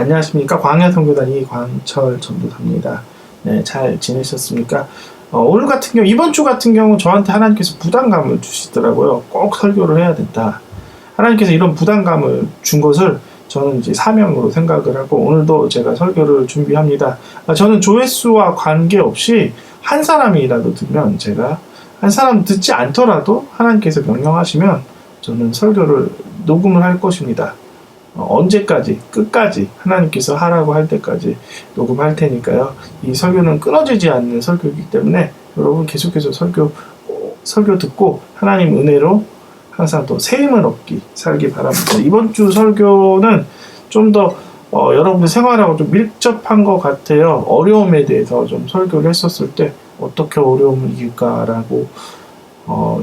안녕하십니까. 광야선교단 이광철 전도사입니다. 네, 잘 지내셨습니까? 오늘 같은 경우, 이번 주 같은 경우 저한테 하나님께서 부담감을 주시더라고요. 꼭 설교를 해야 된다. 하나님께서 이런 부담감을 준 것을 저는 이제 사명으로 생각을 하고 오늘도 제가 설교를 준비합니다. 저는 조회수와 관계없이 한 사람이라도 듣면 제가 한 사람 듣지 않더라도 하나님께서 명령하시면 저는 설교를 녹음을 할 것입니다. 언제까지 끝까지 하나님께서 하라고 할 때까지 녹음할 테니까요. 이 설교는 끊어지지 않는 설교이기 때문에 여러분 계속해서 설교 듣고 하나님 은혜로 항상 또 새 힘을 얻기 살기 바랍니다. 이번 주 설교는 좀 더 여러분 생활하고 좀 밀접한 것 같아요. 어려움에 대해서 좀 설교를 했었을 때 어떻게 어려움을 이길까라고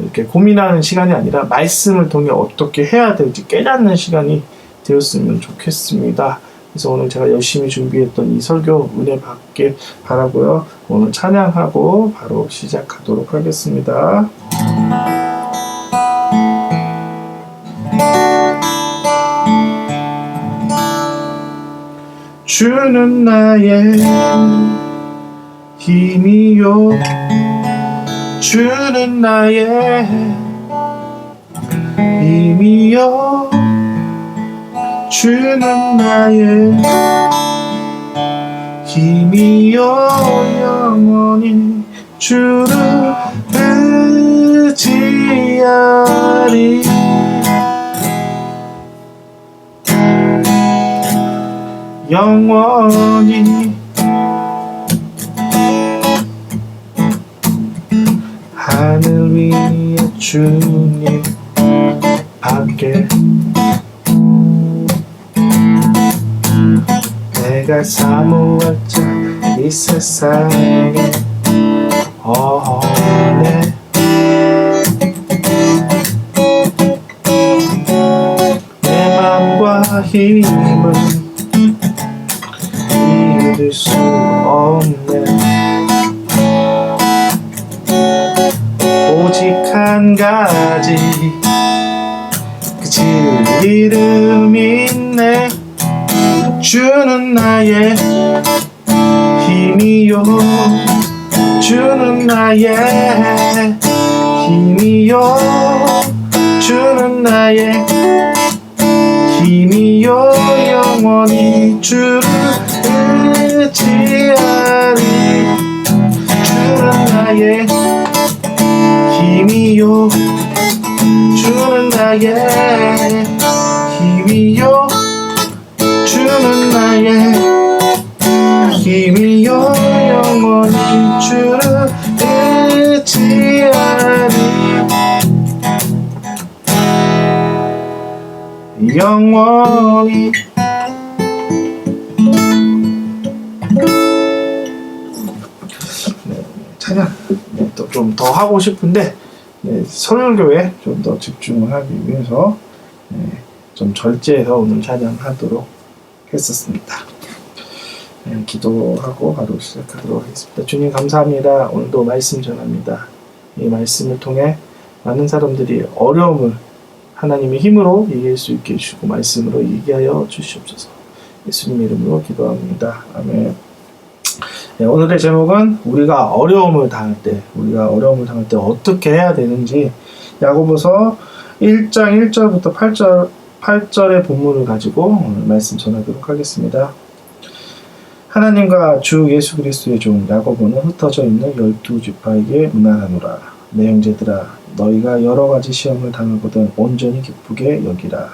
이렇게 고민하는 시간이 아니라 말씀을 통해 어떻게 해야 될지 깨닫는 시간이 되었으면 좋겠습니다. 그래서 오늘 제가 열심히 준비했던 이 설교 은혜 받길 바라고요. 오늘 찬양하고 바로 시작하도록 하겠습니다. 주는 나의 힘이요, 주는 나의 힘이요, 주는 나의 힘이요, 영원히 주를 의지하리. 영원히 하늘 위에 주님 밖에 내가 사모할 자 이 세상에 없네. 내 맘과 힘은 이룰 수 없네. 오직 한 가지 그 이름 있네. 주는 나의 힘이요, 주는 나의 힘이요, 주는 나의 힘이요, 영원히 주를 의지하리. 주는 나의 힘이요, 주는 나의 힘이요, 주는 나의 힘이요, 영원히 주를 의지하리. 영원히. 찬양 또 좀 더 하고 싶은데 설교에 좀 더 집중을 하기 위해서 좀 절제해서 오늘 찬양하도록 했었습니다. 기도하고 바로 시작하도록 하겠습니다. 주님 감사합니다. 오늘도 말씀 전합니다. 이 말씀을 통해 많은 사람들이 어려움을 하나님의 힘으로 이길 수 있게 해주시고 말씀으로 이기게 하여 주시옵소서. 예수님 이름으로 기도합니다. 아멘. 오늘의 제목은 우리가 어려움을 당할 때 어떻게 해야 되는지 야고보서 1장 1절부터 8절의 본문을 가지고 오늘 말씀 전하도록 하겠습니다. 하나님과 주 예수 그리스도의 종 야고보는 흩어져 있는 12지파에게 문안하노라. 내 형제들아, 너희가 여러 가지 시험을 당하거든 온전히 기쁘게 여기라.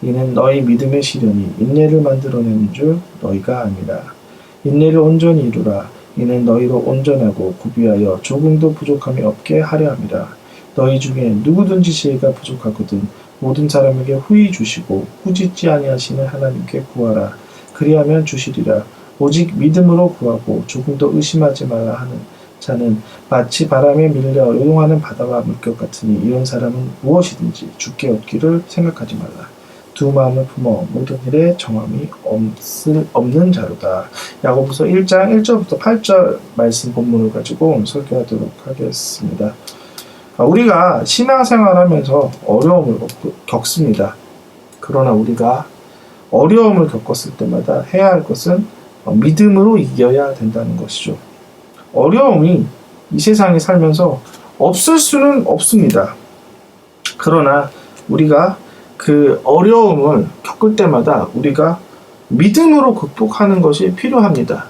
이는 너희 믿음의 시련이 인내를 만들어내는 줄 너희가 아니라. 인내를 온전히 이루라. 이는 너희로 온전하고 구비하여 조금도 부족함이 없게 하려 함이라. 너희 중에 누구든지 지혜가 부족하거든 모든 사람에게 후히 주시고 꾸짖지 아니하시는 하나님께 구하라. 그리하면 주시리라. 오직 믿음으로 구하고 조금도 의심하지 말라 하는 자는 마치 바람에 밀려 요동하는 바다와 물결 같으니 이런 사람은 무엇이든지 주께 얻기를 생각하지 말라. 두 마음을 품어 모든 일에 정함이 없는 자로다. 야고보서 1장 1절부터 8절 말씀 본문을 가지고 설교하도록 하겠습니다. 우리가 신앙생활하면서 어려움을 겪습니다. 그러나 우리가 어려움을 겪었을 때마다 해야 할 것은 믿음으로 이겨야 된다는 것이죠. 어려움이 이 세상에 살면서 없을 수는 없습니다. 그러나 우리가 그 어려움을 겪을 때마다 우리가 믿음으로 극복하는 것이 필요합니다.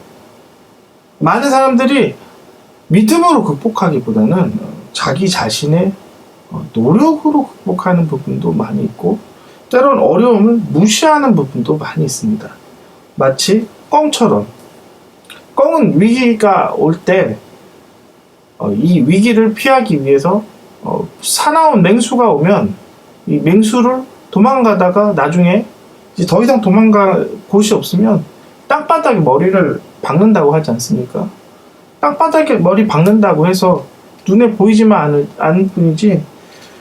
많은 사람들이 믿음으로 극복하기보다는 자기 자신의 노력으로 극복하는 부분도 많이 있고, 때론 어려움을 무시하는 부분도 많이 있습니다. 마치 꿩처럼, 꿩은 위기가 올 때 이 위기를 피하기 위해서 사나운 맹수가 오면 이 맹수를 도망가다가 나중에 이제 더 이상 도망갈 곳이 없으면 땅바닥에 머리를 박는다고 하지 않습니까? 땅바닥에 머리 박는다고 해서 눈에 보이지만 않을 뿐이지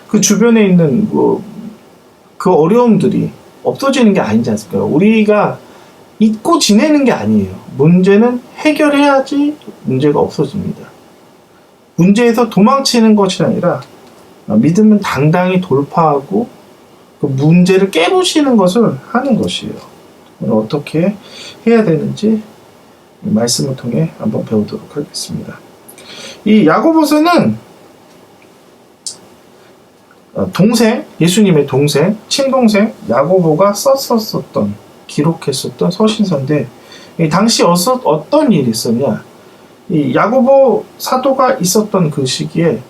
그 주변에 있는 그 어려움들이 없어지는 게 아니지 않습니까? 우리가 잊고 지내는 게 아니에요. 문제는 해결해야지 문제가 없어집니다. 문제에서 도망치는 것이 아니라 믿음은 당당히 돌파하고 그 문제를 깨부시는 것을 하는 것이에요. 오늘 어떻게 해야 되는지 말씀을 통해 한번 배우도록 하겠습니다. 이 야고보서는 동생, 예수님의 동생, 친동생 야고보가 기록했었던 서신서인데, 당시 어떤 일이 있었냐? 이 야고보 사도가 있었던 그 시기에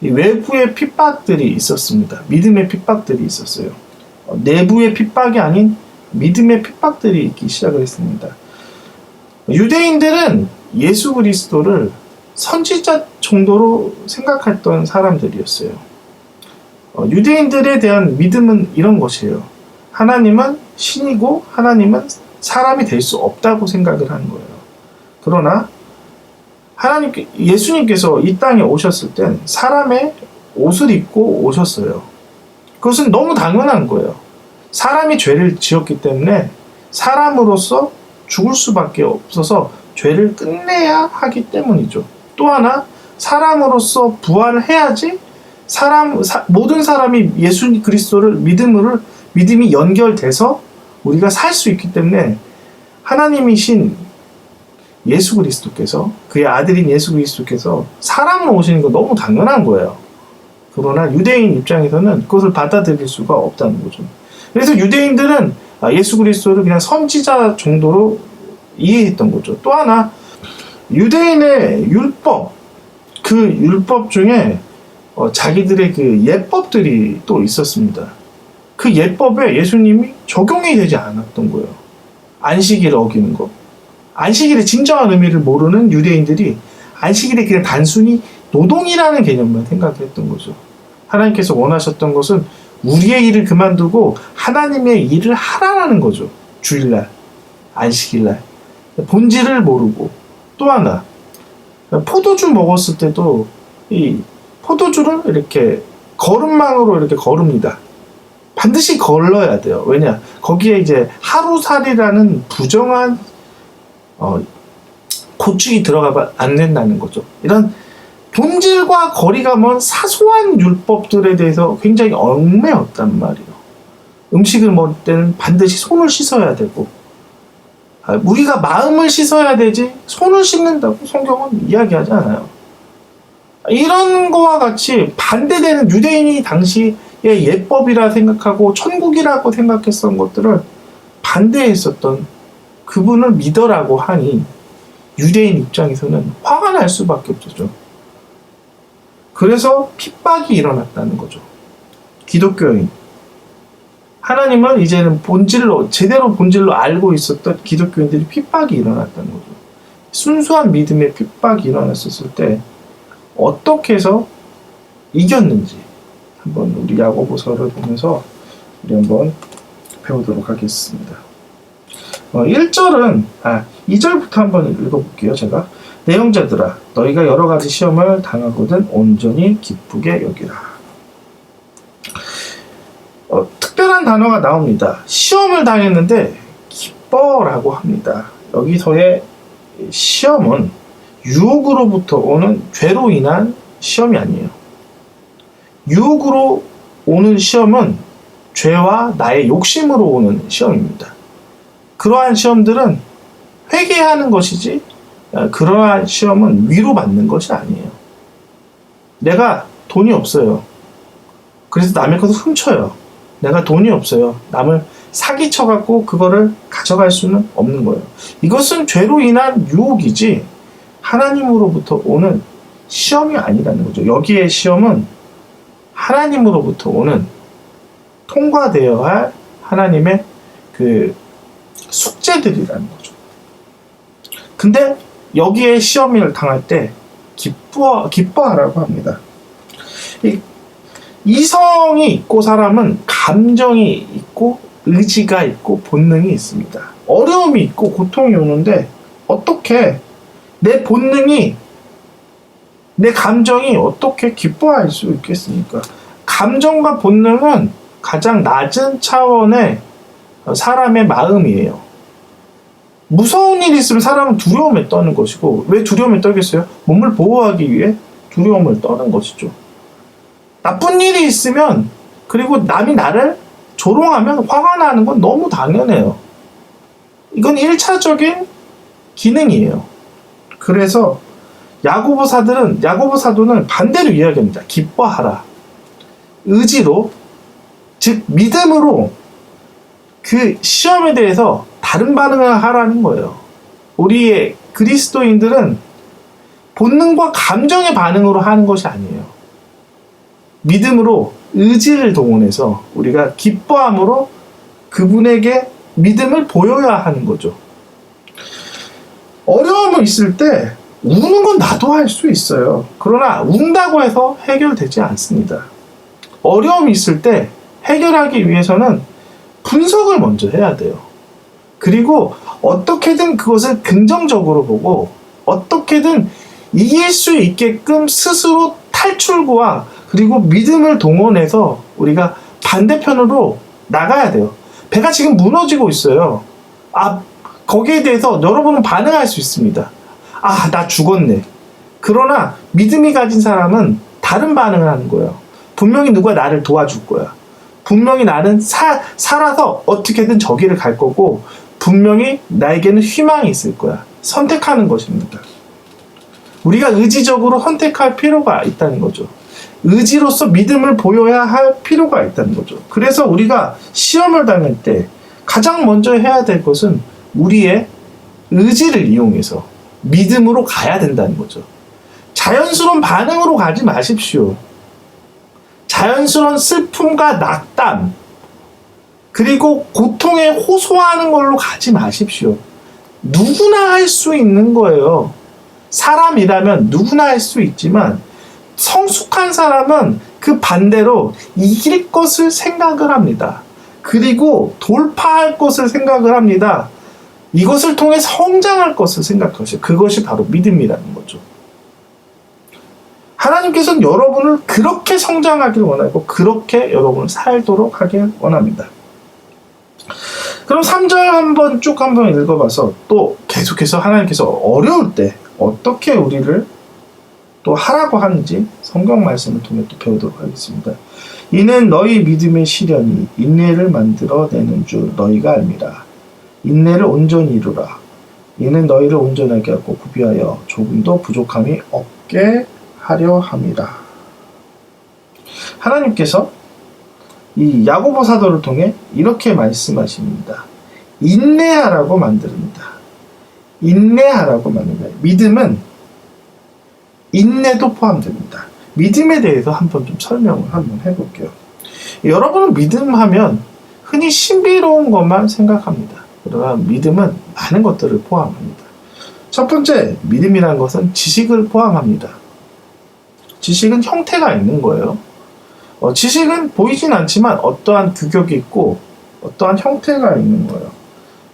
이 외부의 핍박들이 있었습니다. 믿음의 핍박들이 있었어요. 내부의 핍박이 아닌 믿음의 핍박들이 있기 시작을 했습니다. 유대인들은 예수 그리스도를 선지자 정도로 생각했던 사람들이었어요. 유대인들에 대한 믿음은 이런 것이에요. 하나님은 신이고 하나님은 사람이 될 수 없다고 생각을 하는 거예요. 그러나 예수님께서 이 땅에 오셨을 땐 사람의 옷을 입고 오셨어요. 그것은 너무 당연한 거예요. 사람이 죄를 지었기 때문에 사람으로서 죽을 수밖에 없어서 죄를 끝내야 하기 때문이죠. 또 하나, 사람으로서 부활을 해야지 모든 사람이 예수 그리스도를 믿음이 연결돼서 우리가 살 수 있기 때문에 하나님이신 예수 그리스도께서, 그의 아들인 예수 그리스도께서 사람으로 오시는 건 너무 당연한 거예요. 그러나 유대인 입장에서는 그것을 받아들일 수가 없다는 거죠. 그래서 유대인들은 예수 그리스도를 그냥 선지자 정도로 이해했던 거죠. 또 하나, 유대인의 그 율법 중에 자기들의 그 예법들이 또 있었습니다. 그 예법에 예수님이 적용이 되지 않았던 거예요. 안식일을 어기는 것. 안식일의 진정한 의미를 모르는 유대인들이 안식일이 그냥 단순히 노동이라는 개념만 생각했던 거죠. 하나님께서 원하셨던 것은 우리의 일을 그만두고 하나님의 일을 하라라는 거죠. 주일날, 안식일날. 본질을 모르고. 또 하나, 포도주 먹었을 때도 이 포도주를 이렇게 거름망으로 이렇게 거릅니다. 반드시 걸러야 돼요. 왜냐? 거기에 이제 하루살이라는 부정한 고축이 들어가면 안 된다는 거죠. 이런 본질과 거리가 먼 사소한 율법들에 대해서 굉장히 얽매였단 말이에요. 음식을 먹을 때는 반드시 손을 씻어야 되고, 우리가 마음을 씻어야 되지 손을 씻는다고 성경은 이야기하지 않아요. 이런 거와 같이 반대되는 유대인이 당시의 예법이라 생각하고 천국이라고 생각했던 것들을 반대했었던 그분을 믿어라고 하니 유대인 입장에서는 화가 날 수밖에 없었죠. 그래서 핍박이 일어났다는 거죠. 기독교인. 하나님을 이제는 제대로 본질로 알고 있었던 기독교인들이 핍박이 일어났다는 거죠. 순수한 믿음의 핍박이 일어났었을 때 어떻게 해서 이겼는지 한번 우리 야고보서를 보면서 우리 한번 배우도록 하겠습니다. 2절부터 한번 읽어볼게요. 제가. 내 형제들아, 너희가 여러 가지 시험을 당하거든 온전히 기쁘게 여기라. 특별한 단어가 나옵니다. 시험을 당했는데 기뻐라고 합니다. 여기서의 시험은 유혹으로부터 오는 죄로 인한 시험이 아니에요. 유혹으로 오는 시험은 죄와 나의 욕심으로 오는 시험입니다. 그러한 시험들은 회개하는 것이지 그러한 시험은 위로받는 것이 아니에요. 내가 돈이 없어요. 그래서 남의 것을 훔쳐요. 내가 돈이 없어요. 남을 사기쳐갖고 그거를 가져갈 수는 없는 거예요. 이것은 죄로 인한 유혹이지 하나님으로부터 오는 시험이 아니라는 거죠. 여기에 시험은 하나님으로부터 오는 통과되어야 할 하나님의 그 숙제들이라는 거죠. 근데 여기에 시험을 당할 때 기뻐하라고 합니다. 이성이 있고 사람은 감정이 있고 의지가 있고 본능이 있습니다. 어려움이 있고 고통이 오는데 어떻게 내 본능이 내 감정이 어떻게 기뻐할 수 있겠습니까? 감정과 본능은 가장 낮은 차원의 사람의 마음이에요. 무서운 일이 있으면 사람은 두려움에 떠는 것이고, 왜 두려움에 떨겠어요? 몸을 보호하기 위해 두려움을 떠는 것이죠. 나쁜 일이 있으면, 그리고 남이 나를 조롱하면 화가 나는 건 너무 당연해요. 이건 1차적인 기능이에요. 그래서 야고보 사도는 반대로 이야기합니다. 기뻐하라. 의지로, 즉 믿음으로 그 시험에 대해서 다른 반응을 하라는 거예요. 우리의 그리스도인들은 본능과 감정의 반응으로 하는 것이 아니에요. 믿음으로 의지를 동원해서 우리가 기뻐함으로 그분에게 믿음을 보여야 하는 거죠. 어려움이 있을 때 우는 건 나도 할 수 있어요. 그러나 운다고 해서 해결되지 않습니다. 어려움이 있을 때 해결하기 위해서는 분석을 먼저 해야 돼요. 그리고 어떻게든 그것을 긍정적으로 보고 어떻게든 이길 수 있게끔 스스로 탈출구와 그리고 믿음을 동원해서 우리가 반대편으로 나가야 돼요. 배가 지금 무너지고 있어요. 거기에 대해서 여러분은 반응할 수 있습니다. 나 죽었네. 그러나 믿음이 가진 사람은 다른 반응을 하는 거예요. 분명히 누가 나를 도와줄 거야. 분명히 나는 살아서 어떻게든 저기를 갈 거고 분명히 나에게는 희망이 있을 거야. 선택하는 것입니다. 우리가 의지적으로 선택할 필요가 있다는 거죠. 의지로서 믿음을 보여야 할 필요가 있다는 거죠. 그래서 우리가 시험을 당할 때 가장 먼저 해야 될 것은 우리의 의지를 이용해서 믿음으로 가야 된다는 거죠. 자연스러운 반응으로 가지 마십시오. 자연스러운 슬픔과 낙담, 그리고 고통에 호소하는 걸로 가지 마십시오. 누구나 할 수 있는 거예요. 사람이라면 누구나 할 수 있지만 성숙한 사람은 그 반대로 이길 것을 생각을 합니다. 그리고 돌파할 것을 생각을 합니다. 이것을 통해 성장할 것을 생각하셔요. 그것이 바로 믿음이라는 거죠. 하나님께서는 여러분을 그렇게 성장하길 원하고 그렇게 여러분을 살도록 하길 원합니다. 그럼 3절 한번 읽어봐서 또 계속해서 하나님께서 어려울 때 어떻게 우리를 또 하라고 하는지 성경 말씀을 통해 또 배우도록 하겠습니다. 이는 너희 믿음의 시련이 인내를 만들어내는 줄 너희가 알미라. 인내를 온전히 이루라. 이는 너희를 온전하게 하고 구비하여 조금도 부족함이 없게 하려 함이라. 하나님께서 이 야고보 사도를 통해 이렇게 말씀하십니다. 인내하라고 만듭니다. 인내하라고 만듭니다. 믿음은 인내도 포함됩니다. 믿음에 대해서 한번 좀 설명을 한번 해볼게요. 여러분은 믿음하면 흔히 신비로운 것만 생각합니다. 그러나 믿음은 많은 것들을 포함합니다. 첫 번째, 믿음이라는 것은 지식을 포함합니다. 지식은 형태가 있는 거예요. 지식은 보이진 않지만 어떠한 규격이 있고 어떠한 형태가 있는 거예요.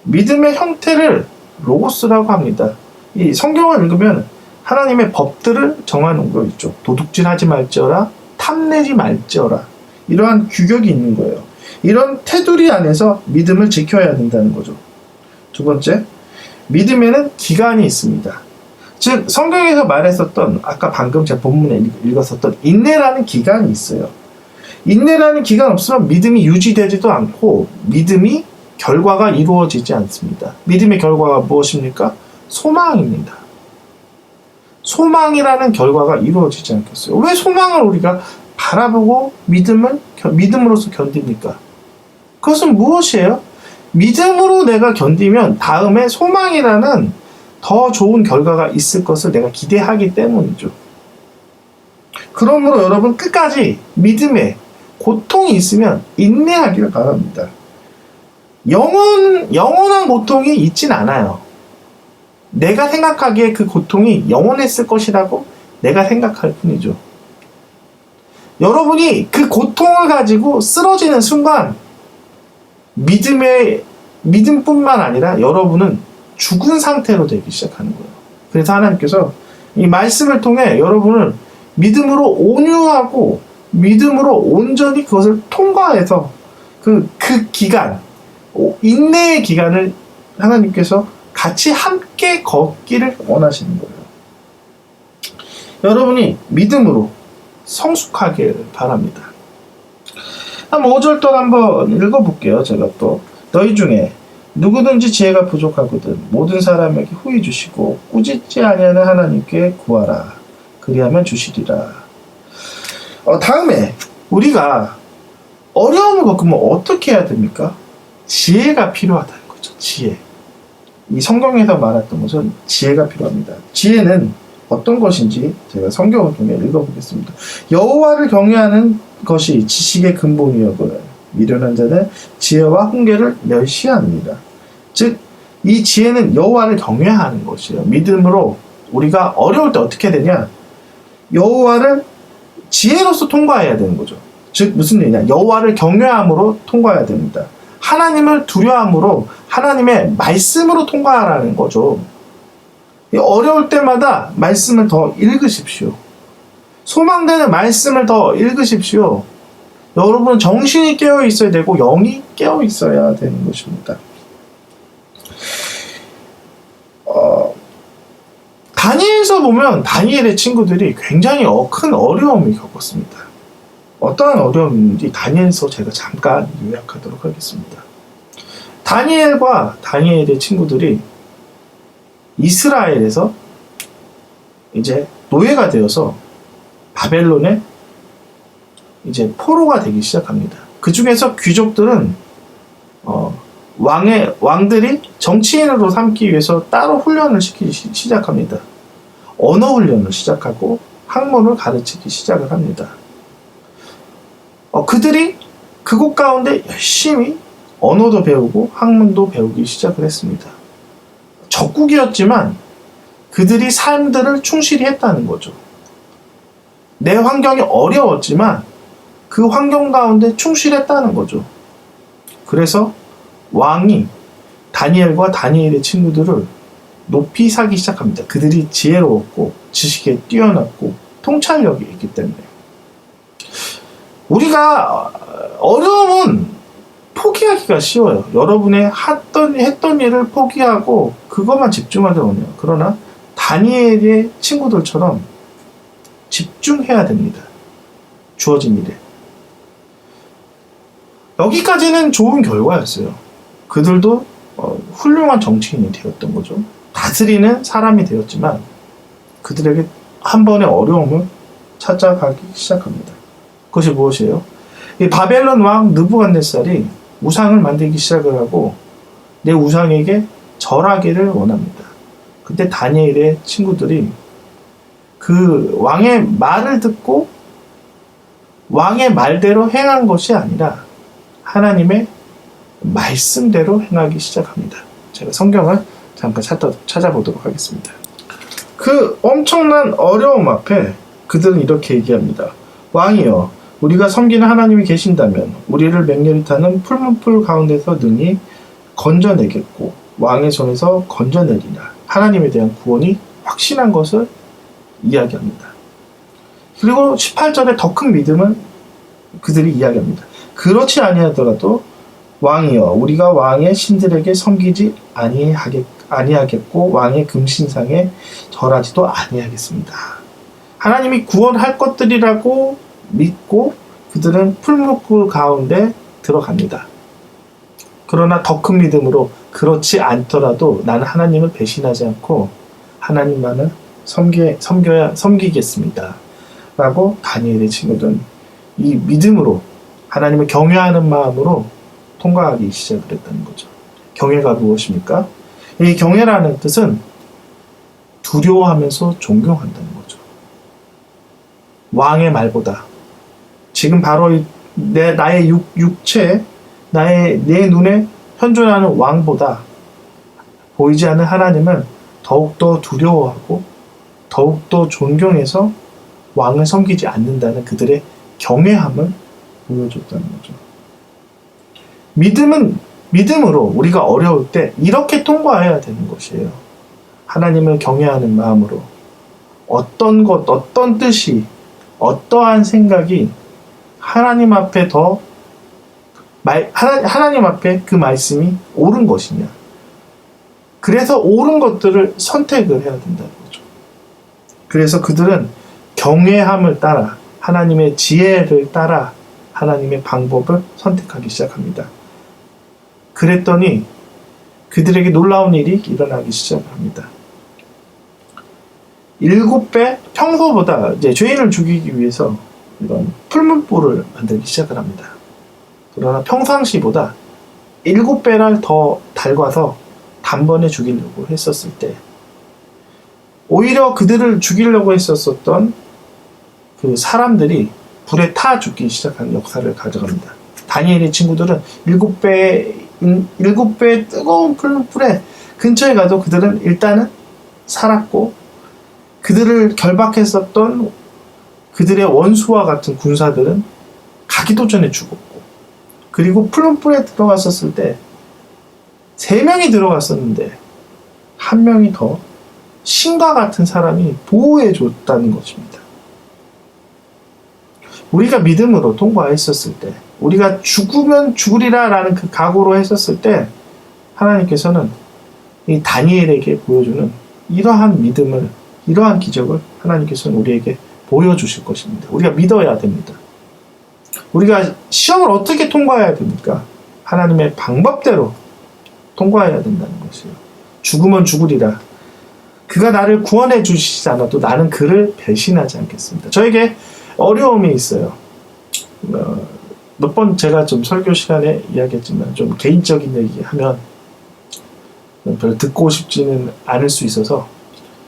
믿음의 형태를 로고스라고 합니다. 이 성경을 읽으면 하나님의 법들을 정하는 거 있죠. 도둑질하지 말지어라, 탐내지 말지어라. 이러한 규격이 있는 거예요. 이런 테두리 안에서 믿음을 지켜야 된다는 거죠. 두 번째, 믿음에는 기간이 있습니다. 즉 성경에서 말했었던 아까 방금 제 본문에 읽었었던 인내라는 기간이 있어요. 인내라는 기간 없으면 믿음이 유지되지도 않고 믿음이 결과가 이루어지지 않습니다. 믿음의 결과가 무엇입니까? 소망입니다. 소망이라는 결과가 이루어지지 않겠어요? 왜 소망을 우리가 바라보고 믿음으로써 견딥니까? 그것은 무엇이에요? 믿음으로 내가 견디면 다음에 소망이라는 더 좋은 결과가 있을 것을 내가 기대하기 때문이죠. 그러므로 여러분 끝까지 믿음에 고통이 있으면 인내하기를 바랍니다. 영원한 고통이 있진 않아요. 내가 생각하기에 그 고통이 영원했을 것이라고 내가 생각할 뿐이죠. 여러분이 그 고통을 가지고 쓰러지는 순간 믿음뿐만 아니라 여러분은 죽은 상태로 되기 시작하는 거예요. 그래서 하나님께서 이 말씀을 통해 여러분을 믿음으로 온유하고 믿음으로 온전히 그것을 통과해서 그 기간, 인내의 기간을 하나님께서 같이 함께 걷기를 원하시는 거예요. 여러분이 믿음으로 성숙하길 바랍니다. 5절 또 한번 읽어볼게요. 제가 또 너희 중에 누구든지 지혜가 부족하거든 모든 사람에게 후히 주시고 꾸짖지 아니하는 하나님께 구하라. 그리하면 주시리라. 다음에 우리가 어려움을 겪으면 어떻게 해야 됩니까? 지혜가 필요하다는 거죠. 지혜. 이 성경에서 말했던 것은 지혜가 필요합니다. 지혜는 어떤 것인지 제가 성경을 통해 읽어보겠습니다. 여호와를 경외하는 것이 지식의 근본이었거늘 미련한 자는 지혜와 훈계를 멸시합니다. 즉, 이 지혜는 여호와를 경외하는 것이에요. 믿음으로 우리가 어려울 때 어떻게 되냐? 여호와를 지혜로서 통과해야 되는 거죠. 즉 무슨 얘기냐? 여호와를 경외함으로 통과해야 됩니다. 하나님을 두려움으로 하나님의 말씀으로 통과하라는 거죠. 어려울 때마다 말씀을 더 읽으십시오. 소망되는 말씀을 더 읽으십시오. 여러분은 정신이 깨어 있어야 되고 영이 깨어 있어야 되는 것입니다. 다니엘서 보면 다니엘의 친구들이 굉장히 큰 어려움을 겪었습니다. 어떠한 어려움인지 다니엘서 제가 잠깐 요약하도록 하겠습니다. 다니엘과 다니엘의 친구들이 이스라엘에서 이제 노예가 되어서 바벨론에 이제 포로가 되기 시작합니다. 그 중에서 귀족들은 왕들이 정치인으로 삼기 위해서 따로 훈련을 시키기 시작합니다. 언어 훈련을 시작하고 학문을 가르치기 시작을 합니다. 그들이 그곳 가운데 열심히 언어도 배우고 학문도 배우기 시작을 했습니다. 적국이었지만 그들이 삶들을 충실히 했다는 거죠. 내 환경이 어려웠지만 그 환경 가운데 충실했다는 거죠. 그래서 왕이 다니엘과 다니엘의 친구들을 높이 사기 시작합니다. 그들이 지혜로웠고 지식에 뛰어났고 통찰력이 있기 때문에. 우리가 어려움은 포기하기가 쉬워요. 여러분의 했던 일을 포기하고 그것만 집중하기 원해요. 그러나 다니엘의 친구들처럼 집중해야 됩니다. 주어진 일에. 여기까지는 좋은 결과였어요. 그들도 훌륭한 정치인이 되었던 거죠. 다스리는 사람이 되었지만 그들에게 한 번의 어려움을 찾아가기 시작합니다. 그것이 무엇이에요? 이 바벨론 왕 느부갓네살이 우상을 만들기 시작을 하고 내 우상에게 절하기를 원합니다. 그때 다니엘의 친구들이 그 왕의 말을 듣고 왕의 말대로 행한 것이 아니라 하나님의 말씀대로 행하기 시작합니다. 제가 성경을 잠깐 찾아보도록 하겠습니다. 그 엄청난 어려움 앞에 그들은 이렇게 얘기합니다. 왕이여, 우리가 섬기는 하나님이 계신다면 우리를 맹렬히 타는 풀문풀 가운데서 능히 건져내겠고 왕의 손에서 건져내리라. 하나님에 대한 구원이 확신한 것을 이야기합니다. 그리고 18절에 더 큰 믿음을 그들이 이야기합니다. 그렇지 아니하더라도 왕이여, 우리가 왕의 신들에게 섬기지 아니하겠고 왕의 금신상에 절하지도 아니하겠습니다. 하나님이 구원할 것들이라고 믿고 그들은 풀무불 가운데 들어갑니다. 그러나 더 큰 믿음으로 그렇지 않더라도 나는 하나님을 배신하지 않고 하나님만을 섬기겠습니다. 라고 다니엘의 친구들은 이 믿음으로 하나님을 경외하는 마음으로 통과하기 시작을 했다는 거죠. 경외가 무엇입니까? 이 경외라는 뜻은 두려워하면서 존경한다는 거죠. 왕의 말보다 지금 바로 나의 육체, 내 눈에 현존하는 왕보다 보이지 않는 하나님을 더욱더 두려워하고 더욱더 존경해서 왕을 섬기지 않는다는 그들의 경외함을 보여줬다는 거죠. 믿음으로 우리가 어려울 때 이렇게 통과해야 되는 것이에요. 하나님을 경외하는 마음으로 어떤 것, 어떤 뜻이, 어떠한 생각이 하나님 앞에 하나님 앞에 그 말씀이 옳은 것이냐. 그래서 옳은 것들을 선택을 해야 된다는 거죠. 그래서 그들은 경외함을 따라 하나님의 지혜를 따라 하나님의 방법을 선택하기 시작합니다. 그랬더니 그들에게 놀라운 일이 일어나기 시작합니다. 7배 평소보다 이제 죄인을 죽이기 위해서 이런 풀문불을 만들기 시작을 합니다. 그러나 평상시보다 7배를 더 달궈서 단번에 죽이려고 했었을 때 오히려 그들을 죽이려고 했었던 그 사람들이 불에 타 죽기 시작하는 역사를 가져갑니다. 다니엘의 친구들은 7배의 뜨거운 풀문불에 근처에 가도 그들은 일단은 살았고 그들을 결박했었던 그들의 원수와 같은 군사들은 가기도 전에 죽었고 그리고 풀문불에 들어갔었을 때 3명이 들어갔었는데 1명이 더 신과 같은 사람이 보호해 줬다는 것입니다. 우리가 믿음으로 통과했었을 때 우리가 죽으면 죽으리라 라는 그 각오로 했었을 때 하나님께서는 이 다니엘에게 보여주는 이러한 믿음을 이러한 기적을 하나님께서는 우리에게 보여주실 것입니다. 우리가 믿어야 됩니다. 우리가 시험을 어떻게 통과해야 됩니까? 하나님의 방법대로 통과해야 된다는 것이에요. 죽으면 죽으리라. 그가 나를 구원해 주시지 않아도 나는 그를 배신하지 않겠습니다. 저에게 어려움이 있어요. 몇 번 제가 좀 설교 시간에 이야기했지만 좀 개인적인 얘기하면 별로 듣고 싶지는 않을 수 있어서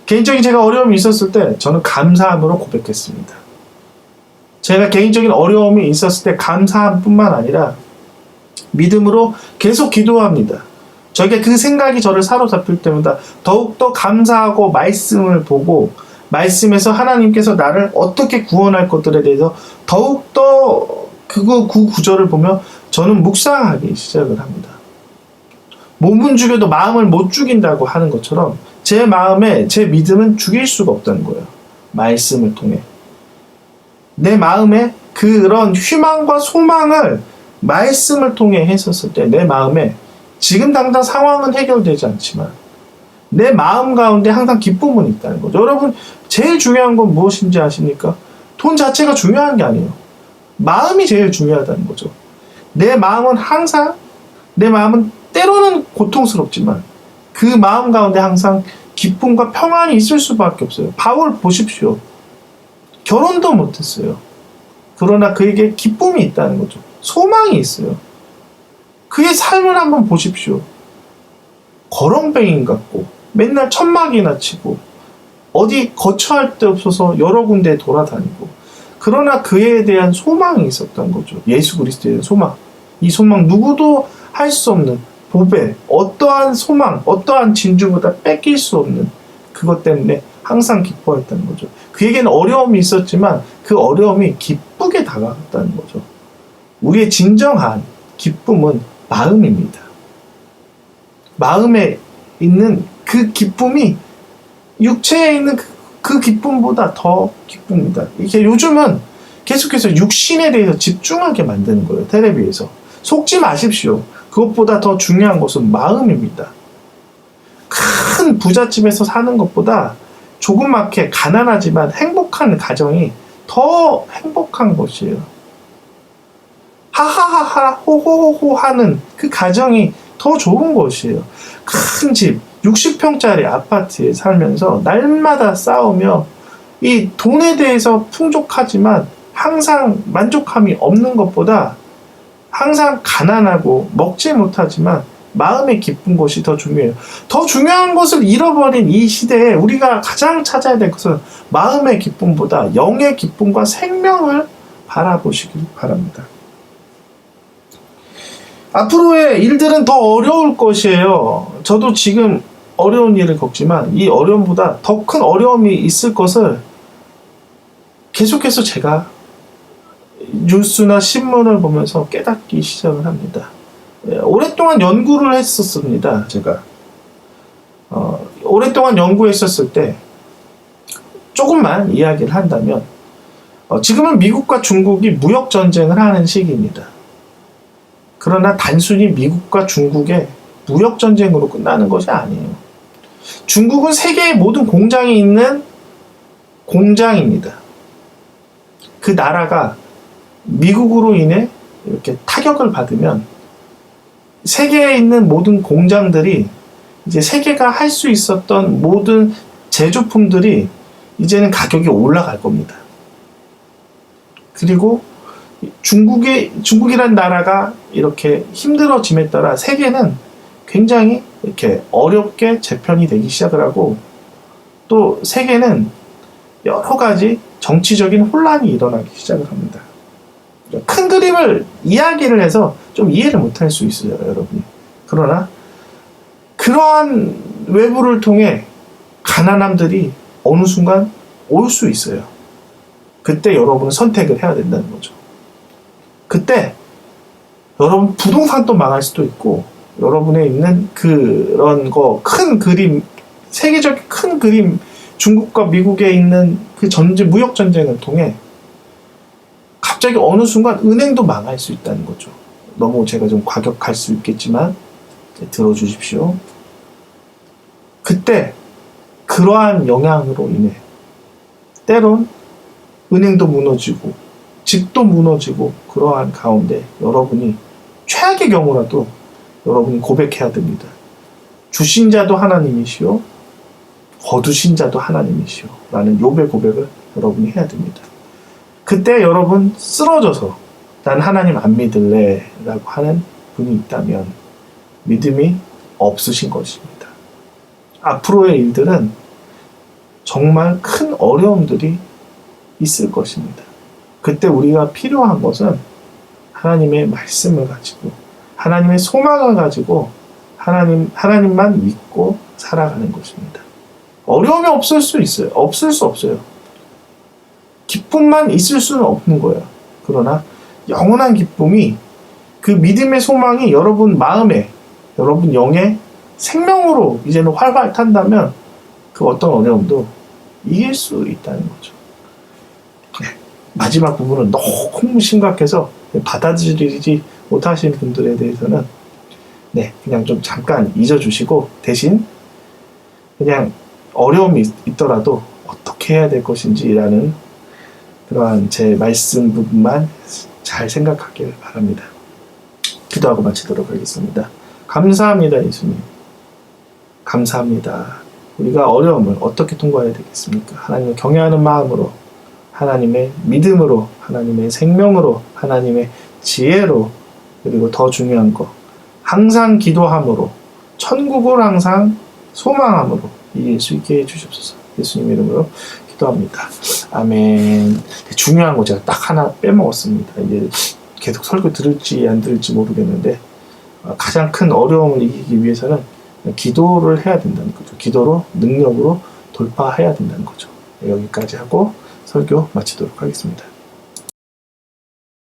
개인적인 제가 어려움이 있었을 때 저는 감사함으로 고백했습니다. 제가 개인적인 어려움이 있었을 때 감사함뿐만 아니라 믿음으로 계속 기도합니다. 저에게 그 생각이 저를 사로잡힐 때마다 더욱더 감사하고 말씀을 보고 말씀에서 하나님께서 나를 어떻게 구원할 것들에 대해서 더욱더 그 구절을 보며 저는 묵상하기 시작을 합니다. 몸은 죽여도 마음을 못 죽인다고 하는 것처럼 제 마음에 제 믿음은 죽일 수가 없다는 거예요. 말씀을 통해. 내 마음에 그런 희망과 소망을 말씀을 통해 했었을 때 내 마음에 지금 당장 상황은 해결되지 않지만 내 마음 가운데 항상 기쁨은 있다는 거죠. 여러분 제일 중요한 건 무엇인지 아십니까? 돈 자체가 중요한 게 아니에요. 마음이 제일 중요하다는 거죠. 내 마음은 때로는 고통스럽지만 그 마음 가운데 항상 기쁨과 평안이 있을 수밖에 없어요. 바울 보십시오. 결혼도 못했어요. 그러나 그에게 기쁨이 있다는 거죠. 소망이 있어요. 그의 삶을 한번 보십시오. 거렁뱅이 같고 맨날 천막이나 치고 어디 거처할 데 없어서 여러 군데 돌아다니고 그러나 그에 대한 소망이 있었던 거죠. 예수 그리스도에 대한 소망. 이 소망 누구도 할 수 없는 보배, 어떠한 소망, 어떠한 진주보다 뺏길 수 없는 그것 때문에 항상 기뻐했다는 거죠. 그에게는 어려움이 있었지만 그 어려움이 기쁘게 다가갔다는 거죠. 우리의 진정한 기쁨은 마음입니다. 마음에 있는 그 기쁨이 육체에 있는 그 기쁨보다 더 기쁩니다. 이게 요즘은 계속해서 육신에 대해서 집중하게 만드는 거예요. 텔레비에서. 속지 마십시오. 그것보다 더 중요한 것은 마음입니다. 큰 부잣집에서 사는 것보다 조그맣게 가난하지만 행복한 가정이 더 행복한 것이에요. 하하하 하하하 호호호호 하는 그 가정이 더 좋은 것이에요. 큰 집, 60평짜리 아파트에 살면서 날마다 싸우며 이 돈에 대해서 풍족하지만 항상 만족함이 없는 것보다 항상 가난하고 먹지 못하지만 마음의 기쁜 것이 더 중요해요. 더 중요한 것을 잃어버린 이 시대에 우리가 가장 찾아야 될 것은 마음의 기쁨보다 영의 기쁨과 생명을 바라보시길 바랍니다. 앞으로의 일들은 더 어려울 것이에요. 저도 지금 어려운 일을 겪지만 이 어려움보다 더 큰 어려움이 있을 것을 계속해서 제가 뉴스나 신문을 보면서 깨닫기 시작을 합니다. 오랫동안 연구를 했었습니다. 제가 오랫동안 연구했었을 때 조금만 이야기를 한다면 지금은 미국과 중국이 무역 전쟁을 하는 시기입니다. 그러나 단순히 미국과 중국의 무역 전쟁으로 끝나는 것이 아니에요. 중국은 세계의 모든 공장이 있는 공장입니다. 그 나라가 미국으로 인해 이렇게 타격을 받으면 세계에 있는 모든 공장들이 이제 세계가 할 수 있었던 모든 제조품들이 이제는 가격이 올라갈 겁니다. 그리고 중국이란 나라가 이렇게 힘들어짐에 따라 세계는 굉장히 이렇게 어렵게 재편이 되기 시작을 하고 또 세계는 여러 가지 정치적인 혼란이 일어나기 시작을 합니다. 큰 그림을 이야기를 해서 좀 이해를 못할 수 있어요, 여러분이. 그러나 그러한 외부를 통해 가난함들이 어느 순간 올 수 있어요. 그때 여러분은 선택을 해야 된다는 거죠. 그때 여러분 부동산도 망할 수도 있고 여러분에 있는 그런 큰 그림, 세계적 큰 그림, 중국과 미국에 있는 그 무역 전쟁을 통해 갑자기 어느 순간 은행도 망할 수 있다는 거죠. 너무 제가 좀 과격할 수 있겠지만 들어주십시오. 그때 그러한 영향으로 인해 때론 은행도 무너지고 집도 무너지고 그러한 가운데 여러분이 최악의 경우라도 여러분이 고백해야 됩니다. 주신 자도 하나님이시오 거두신 자도 하나님이시오 라는 욥의 고백을 여러분이 해야 됩니다. 그때 여러분 쓰러져서 난 하나님 안 믿을래 라고 하는 분이 있다면 믿음이 없으신 것입니다. 앞으로의 일들은 정말 큰 어려움들이 있을 것입니다. 그때 우리가 필요한 것은 하나님의 말씀을 가지고 하나님의 소망을 가지고 하나님만 믿고 살아가는 것입니다. 어려움이 없을 수 있어요. 없을 수 없어요. 기쁨만 있을 수는 없는 거예요. 그러나 영원한 기쁨이 그 믿음의 소망이 여러분 마음에 여러분 영의 생명으로 이제는 활활 탄다면 그 어떤 어려움도 이길 수 있다는 거죠. 네. 마지막 부분은 너무 심각해서 받아들이지 못하시는 분들에 대해서는 그냥 좀 잠깐 잊어주시고 대신 그냥 어려움이 있더라도 어떻게 해야 될 것인지라는 그러한 제 말씀 부분만 잘 생각하길 바랍니다. 기도하고 마치도록 하겠습니다. 감사합니다, 예수님. 감사합니다. 우리가 어려움을 어떻게 통과해야 되겠습니까? 하나님을 경외하는 마음으로, 하나님의 믿음으로, 하나님의 생명으로, 하나님의 지혜로, 그리고 더 중요한 거 항상 기도함으로, 천국을 항상 소망함으로 이길 수 있게 해주시옵소서. 예수님 이름으로 기도합니다. 아멘. 중요한 거 제가 딱 하나 빼먹었습니다. 이제 계속 설교 들을지 안 들을지 모르겠는데 가장 큰 어려움을 이기기 위해서는 기도를 해야 된다는 거죠. 기도로 능력으로 돌파해야 된다는 거죠. 여기까지 하고 설교 마치도록 하겠습니다.